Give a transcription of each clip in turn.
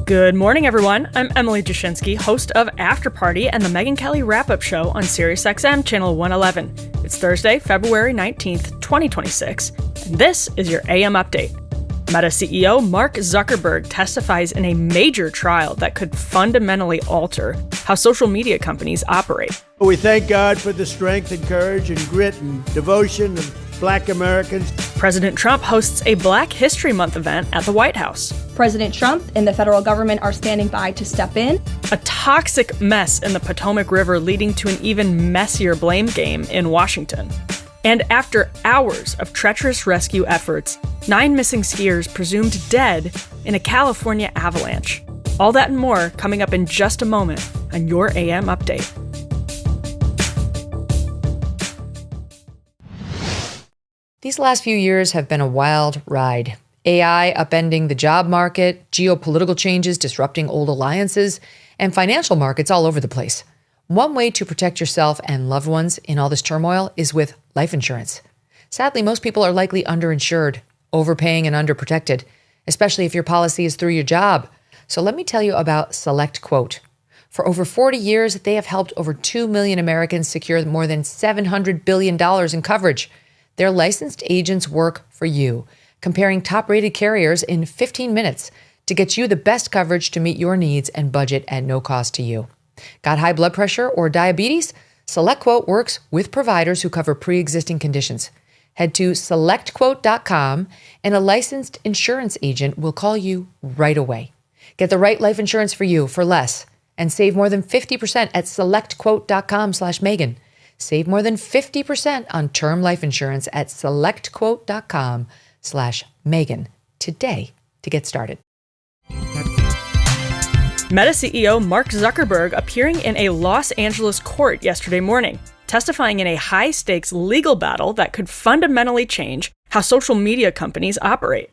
Good morning, everyone. I'm Emily Jashinsky, host of After Party and the Megyn Kelly Wrap-Up Show on SiriusXM Channel 111. It's Thursday, February 19th, 2026, and this is your AM Update. Meta CEO Mark Zuckerberg testifies in a major trial that could fundamentally alter how social media companies operate. We thank God for the strength and courage and grit and devotion of Black Americans. President Trump hosts a Black History Month event at the White House. President Trump and the federal government are standing by to step in. A toxic mess in the Potomac River leading to an even messier blame game in Washington. And after hours of treacherous rescue efforts, 9 missing skiers presumed dead in a California avalanche. All that and more coming up in just a moment on your AM Update. These last few years have been a wild ride. AI upending the job market, geopolitical changes disrupting old alliances, and financial markets all over the place. One way to protect yourself and loved ones in all this turmoil is with life insurance. Sadly, most people are likely underinsured, overpaying and underprotected, especially if your policy is through your job. So let me tell you about SelectQuote. For over 40 years, they have helped over 2 million Americans secure more than $700 billion in coverage. Their licensed agents work for you, comparing top-rated carriers in 15 minutes to get you the best coverage to meet your needs and budget at no cost to you. Got high blood pressure or diabetes? SelectQuote works with providers who cover pre-existing conditions. Head to SelectQuote.com and a licensed insurance agent will call you right away. Get the right life insurance for you for less and save more than 50% at SelectQuote.com/Megyn. Save more than 50% on term life insurance at SelectQuote.com/Megyn today to get started. Meta CEO Mark Zuckerberg appearing in a Los Angeles court yesterday morning, testifying in a high-stakes legal battle that could fundamentally change how social media companies operate.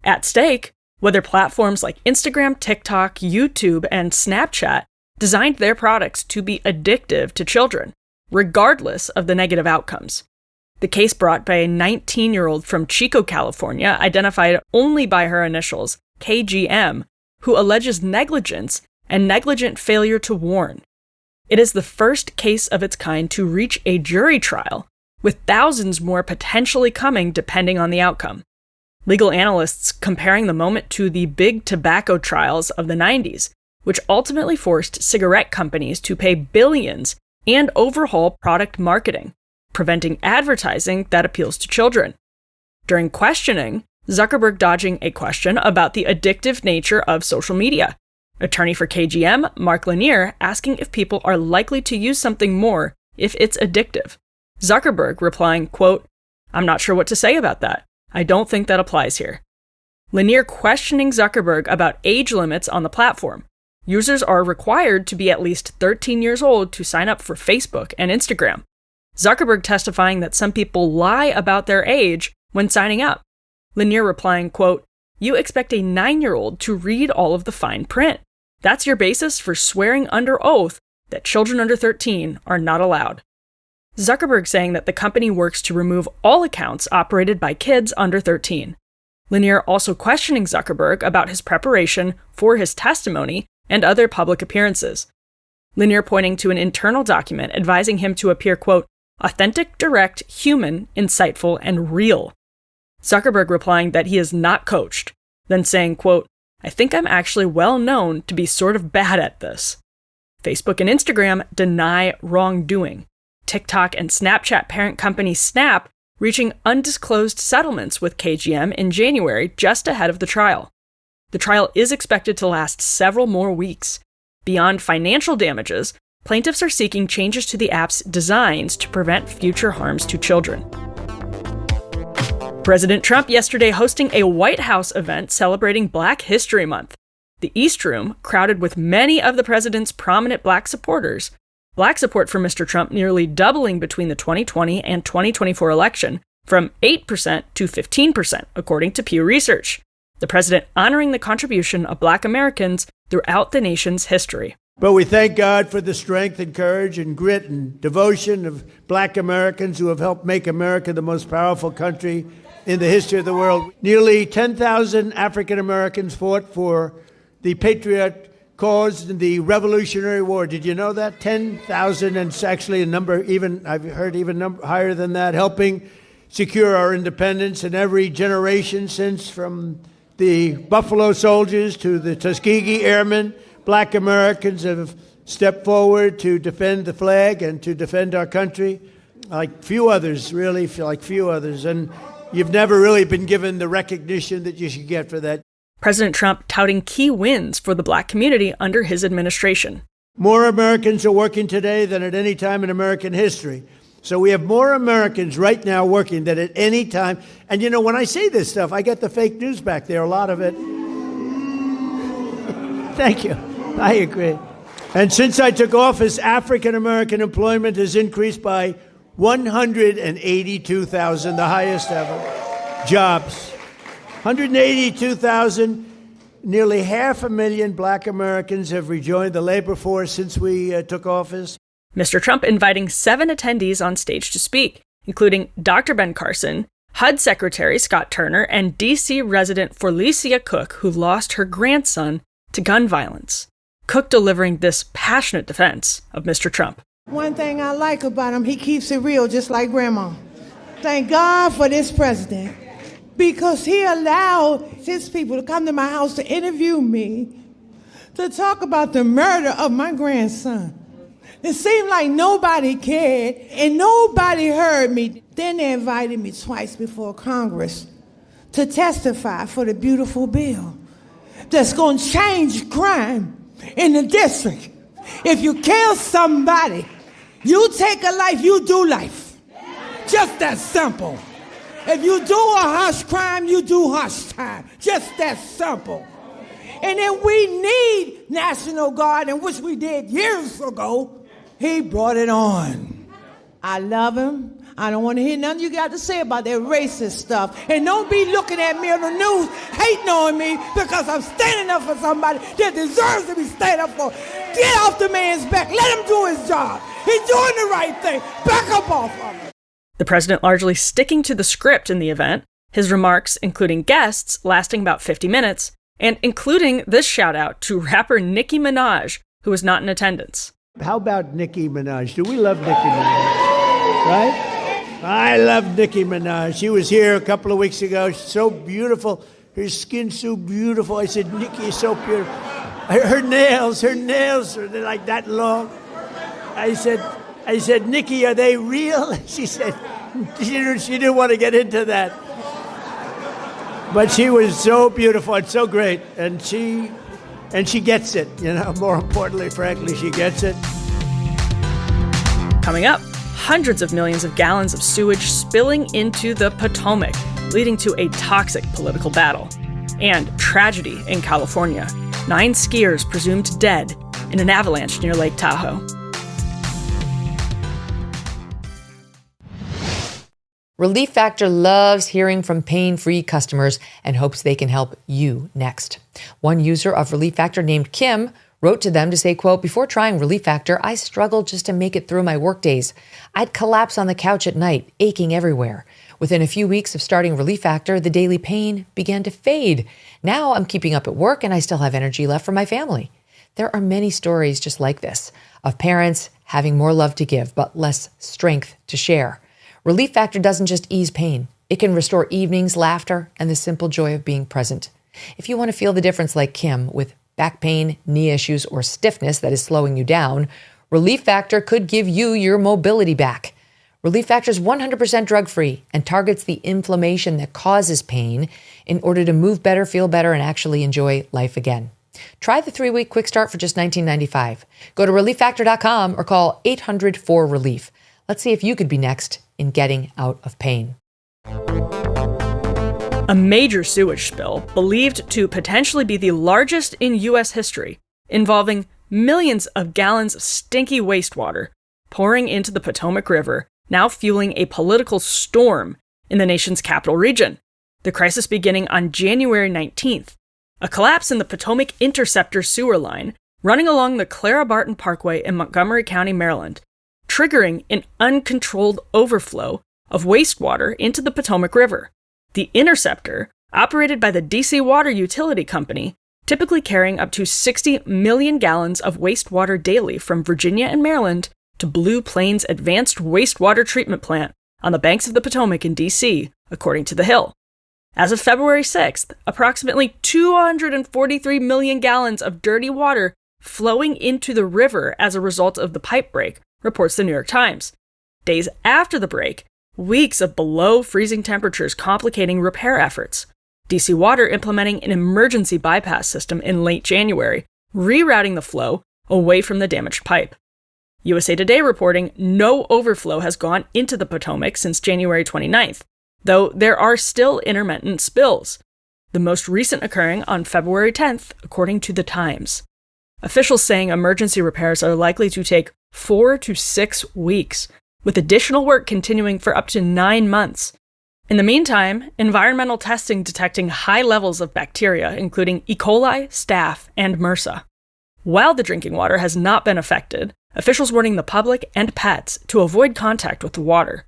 At stake, whether platforms like Instagram, TikTok, YouTube, and Snapchat designed their products to be addictive to children, regardless of the negative outcomes. The case brought by a 19-year-old from Chico, California, identified only by her initials, KGM, who alleges negligence and negligent failure to warn. It is the first case of its kind to reach a jury trial, with thousands more potentially coming depending on the outcome. Legal analysts comparing the moment to the big tobacco trials of the 90s, which ultimately forced cigarette companies to pay billions and overhaul product marketing, preventing advertising that appeals to children. During questioning, Zuckerberg dodging a question about the addictive nature of social media. Attorney for KGM, Mark Lanier, asking if people are likely to use something more if it's addictive. Zuckerberg replying, quote, "I'm not sure what to say about that. I don't think that applies here." Lanier questioning Zuckerberg about age limits on the platform. Users are required to be at least 13 years old to sign up for Facebook and Instagram. Zuckerberg testifying that some people lie about their age when signing up. Lanier replying, quote, "You expect a 9-year-old to read all of the fine print. That's your basis for swearing under oath that children under 13 are not allowed." Zuckerberg saying that the company works to remove all accounts operated by kids under 13. Lanier also questioning Zuckerberg about his preparation for his testimony and other public appearances. Lanier pointing to an internal document advising him to appear, quote, "authentic, direct, human, insightful, and real." Zuckerberg replying that he is not coached, then saying, quote, "I think I'm actually well known to be sort of bad at this." Facebook and Instagram deny wrongdoing. TikTok and Snapchat parent company Snap reaching undisclosed settlements with KGM in January just ahead of the trial. The trial is expected to last several more weeks. Beyond financial damages, plaintiffs are seeking changes to the app's designs to prevent future harms to children. President Trump yesterday hosting a White House event celebrating Black History Month. The East Room, crowded with many of the president's prominent Black supporters. Black support for Mr. Trump nearly doubling between the 2020 and 2024 election, from 8% to 15%, according to Pew Research. The president honoring the contribution of Black Americans throughout the nation's history. But we thank God for the strength and courage and grit and devotion of Black Americans who have helped make America the most powerful country in the history of the world. Nearly 10,000 African Americans fought for the Patriot cause in the Revolutionary War. Did you know that? 10,000, and it's actually a number, even I've heard even higher than that, helping secure our independence in every generation since, from the Buffalo Soldiers to the Tuskegee Airmen. Black Americans have stepped forward to defend the flag and to defend our country like few others, really, like few others. And you've never really been given the recognition that you should get for that. President Trump touting key wins for the Black community under his administration. More Americans are working today than at any time in American history. So we have more Americans right now working than at any time. And you know, when I say this stuff, I get the fake news back there, a lot of it. Thank you. I agree. And since I took office, African American employment has increased by 182,000, the highest ever. Jobs. 182,000, nearly 500,000 Black Americans have rejoined the labor force since we took office. Mr. Trump inviting 7 attendees on stage to speak, including Dr. Ben Carson, HUD Secretary Scott Turner, and D.C. resident Felicia Cook, who lost her grandson to gun violence. Cook delivering this passionate defense of Mr. Trump. One thing I like about him, he keeps it real just like Grandma. Thank God for this president, because he allowed his people to come to my house to interview me, to talk about the murder of my grandson. It seemed like nobody cared and nobody heard me. Then they invited me twice before Congress to testify for the beautiful bill that's going to change crime in the district. If you kill somebody, you take a life, you do life. Just that simple. If you do a harsh crime, you do harsh time. Just that simple. And then we need National Guard, and which we did years ago. He brought it on. I love him. I don't want to hear nothing you got to say about that racist stuff. And don't be looking at me on the news hating on me because I'm standing up for somebody that deserves to be standing up for. Get off the man's back. Let him do his job. He's doing the right thing. Back up off of him. The president largely sticking to the script in the event, his remarks, including guests, lasting about 50 minutes, and including this shout-out to rapper Nicki Minaj, who was not in attendance. How about Nicki Minaj? Do we love Nicki Minaj? Right? I love Nicki Minaj. She was here a couple of weeks ago. She's so beautiful. Her skin's so beautiful. I said, Nicki is so beautiful. Her nails are like that long. I said, Nicki, are they real? She said, she didn't want to get into that. But she was so beautiful and so great. And she gets it, you know. More importantly, frankly, she gets it. Coming up, hundreds of millions of gallons of sewage spilling into the Potomac, leading to a toxic political battle. And tragedy in California. 9 skiers presumed dead in an avalanche near Lake Tahoe. Relief Factor loves hearing from pain-free customers and hopes they can help you next. One user of Relief Factor named Kim wrote to them to say, quote, "Before trying Relief Factor, I struggled just to make it through my workdays. I'd collapse on the couch at night, aching everywhere. Within a few weeks of starting Relief Factor, the daily pain began to fade. Now I'm keeping up at work and I still have energy left for my family." There are many stories just like this, of parents having more love to give, but less strength to share. Relief Factor doesn't just ease pain. It can restore evenings, laughter, and the simple joy of being present. If you want to feel the difference like Kim with back pain, knee issues, or stiffness that is slowing you down, Relief Factor could give you your mobility back. Relief Factor is 100% drug-free and targets the inflammation that causes pain in order to move better, feel better, and actually enjoy life again. Try the 3-week quick start for just $19.95. Go to relieffactor.com or call 800-4RELIEF. Let's see if you could be next in getting out of pain. A major sewage spill, believed to potentially be the largest in U.S. history, involving millions of gallons of stinky wastewater pouring into the Potomac River, now fueling a political storm in the nation's capital region. The crisis beginning on January 19th. A collapse in the Potomac Interceptor sewer line running along the Clara Barton Parkway in Montgomery County, Maryland, triggering an uncontrolled overflow of wastewater into the Potomac River. The Interceptor, operated by the D.C. Water Utility Company, typically carrying up to 60 million gallons of wastewater daily from Virginia and Maryland to Blue Plains Advanced Wastewater Treatment Plant on the banks of the Potomac in D.C., according to The Hill. As of February 6th, approximately 243 million gallons of dirty water flowing into the river as a result of the pipe break, reports the New York Times. Days after the break, weeks of below-freezing temperatures complicating repair efforts. DC Water implementing an emergency bypass system in late January, rerouting the flow away from the damaged pipe. USA Today reporting no overflow has gone into the Potomac since January 29th, though there are still intermittent spills, the most recent occurring on February 10th, according to The Times. Officials saying emergency repairs are likely to take 4 to 6 weeks, with additional work continuing for up to 9 months. In the meantime, environmental testing detecting high levels of bacteria, including E. coli, staph, and MRSA. While the drinking water has not been affected, officials warning the public and pets to avoid contact with the water.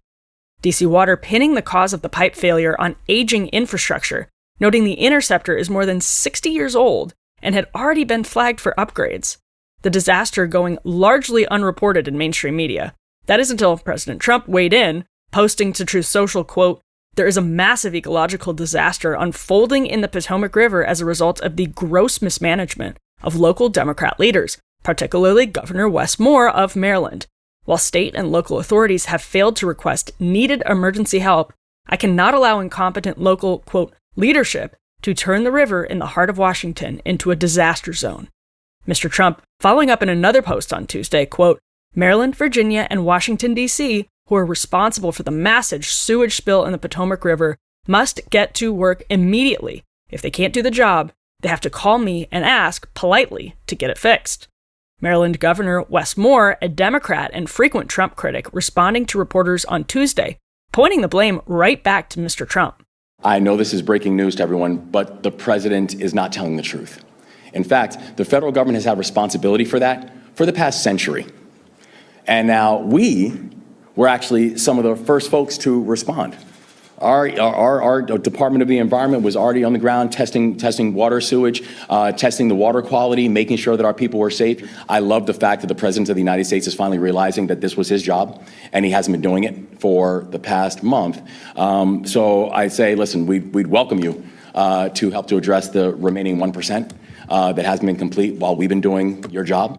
DC Water pinning the cause of the pipe failure on aging infrastructure, noting the interceptor is more than 60 years old and had already been flagged for upgrades. The disaster going largely unreported in mainstream media. That is until President Trump weighed in, posting to Truth Social, quote, "There is a massive ecological disaster unfolding in the Potomac River as a result of the gross mismanagement of local Democrat leaders, particularly Governor Wes Moore of Maryland. While state and local authorities have failed to request needed emergency help, I cannot allow incompetent local, quote, leadership to turn the river in the heart of Washington into a disaster zone." Mr. Trump, following up in another post on Tuesday, quote, "Maryland, Virginia, and Washington, D.C., who are responsible for the massive sewage spill in the Potomac River, must get to work immediately. If they can't do the job, they have to call me and ask, politely, to get it fixed." Maryland Governor Wes Moore, a Democrat and frequent Trump critic, responding to reporters on Tuesday, pointing the blame right back to Mr. Trump. "I know this is breaking news to everyone, but the president is not telling the truth. In fact, the federal government has had responsibility for that for the past century. And now we were actually some of the first folks to respond. Our Department of the Environment was already on the ground testing water sewage, testing the water quality, making sure that our people were safe. I love the fact that the President of the United States is finally realizing that this was his job, and he hasn't been doing it for the past month. So I say, listen, we'd welcome you to help to address the remaining 1% that hasn't been complete while we've been doing your job."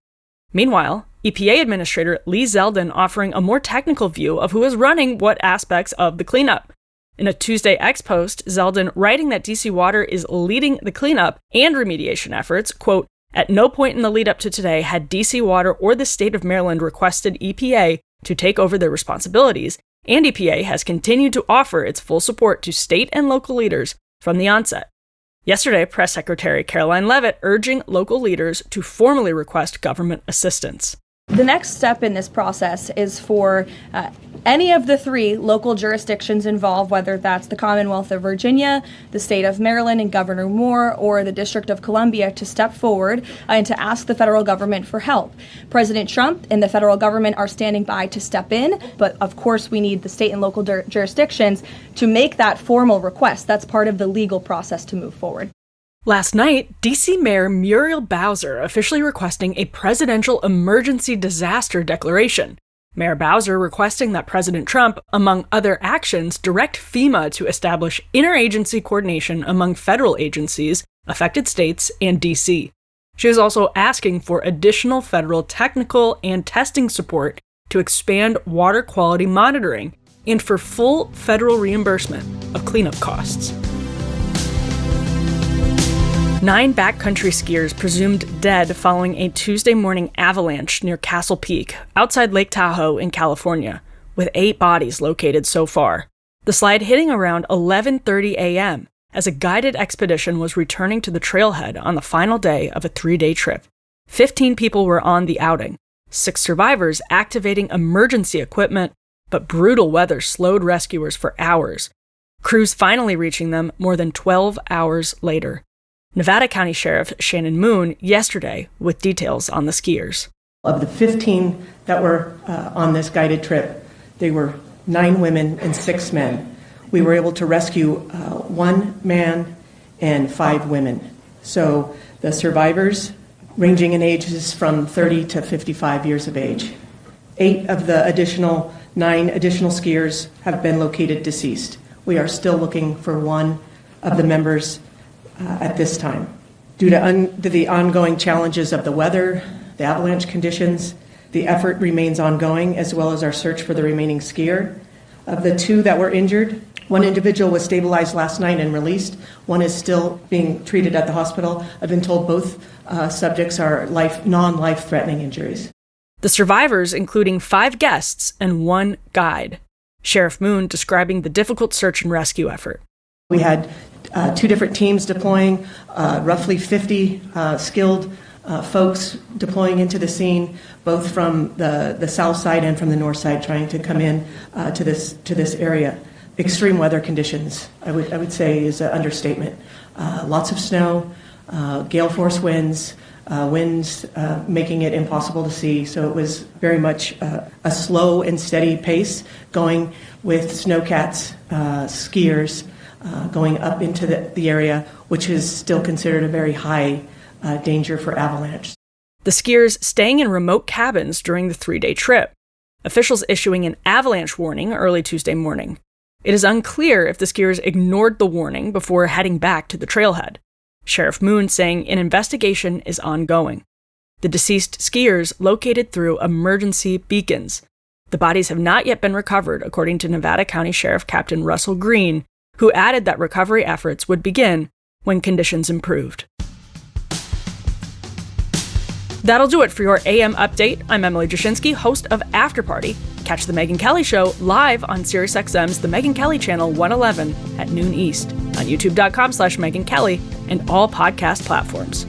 Meanwhile, EPA Administrator Lee Zeldin offering a more technical view of who is running what aspects of the cleanup. In a Tuesday X post, Zeldin writing that DC Water is leading the cleanup and remediation efforts, quote, "At no point in the lead up to today had DC Water or the state of Maryland requested EPA to take over their responsibilities, and EPA has continued to offer its full support to state and local leaders from the onset." Yesterday, Press Secretary Caroline Leavitt urging local leaders to formally request government assistance. The next step in this process is for any of the 3 local jurisdictions involved, whether that's the Commonwealth of Virginia, the state of Maryland and Governor Moore, or the District of Columbia, to step forward and to ask the federal government for help. President Trump and the federal government are standing by to step in, but of course we need the state and local jurisdictions to make that formal request. That's part of the legal process to move forward. Last night, D.C. Mayor Muriel Bowser officially requesting a presidential emergency disaster declaration. Mayor Bowser requesting that President Trump, among other actions, direct FEMA to establish interagency coordination among federal agencies, affected states, and D.C. She is also asking for additional federal technical and testing support to expand water quality monitoring and for full federal reimbursement of cleanup costs. 9 backcountry skiers presumed dead following a Tuesday morning avalanche near Castle Peak, outside Lake Tahoe in California, with 8 bodies located so far. The slide hitting around 11:30 a.m. as a guided expedition was returning to the trailhead on the final day of a 3-day trip. 15 people were on the outing, 6 survivors activating emergency equipment, but brutal weather slowed rescuers for hours. Crews finally reaching them more than 12 hours later. Nevada County Sheriff Shannon Moon yesterday with details on the skiers. Of the 15 that were on this guided trip, they were 9 women and 6 men. We were able to rescue 1 man and 5 women. So The survivors, ranging in ages from 30 to 55 years of age. 8 of the 9 additional skiers have been located deceased. We are still looking for one of the members at this time. Due to the ongoing challenges of the weather, the avalanche conditions, the effort remains ongoing, as well as our search for the remaining skier. Of the 2 that were injured, one individual was stabilized last night and released. One is still being treated at the hospital. I've been told both subjects are non-life-threatening injuries. The survivors, including 5 guests and 1 guide. Sheriff Moon describing the difficult search and rescue effort. We had 2 different teams deploying, roughly 50 skilled folks deploying into the scene, both from the south side and from the north side, trying to come in to this area. Extreme weather conditions, I would say, is an understatement. Lots of snow, gale force winds, making it impossible to see. So it was very much a slow and steady pace, going with snowcats, skiers, going up into the area, which is still considered a very high danger for avalanche. The skiers staying in remote cabins during the 3-day trip. Officials issuing an avalanche warning early Tuesday morning. It is unclear if the skiers ignored the warning before heading back to the trailhead. Sheriff Moon saying an investigation is ongoing. The deceased skiers located through emergency beacons. The bodies have not yet been recovered, according to Nevada County Sheriff Captain Russell Green, who added that recovery efforts would begin when conditions improved. That'll do it for your AM update. I'm Emily Jashinsky, host of After Party. Catch The Megyn Kelly Show live on SiriusXM's The Megyn Kelly Channel 111 at noon East, on youtube.com/Megyn Kelly, and all podcast platforms.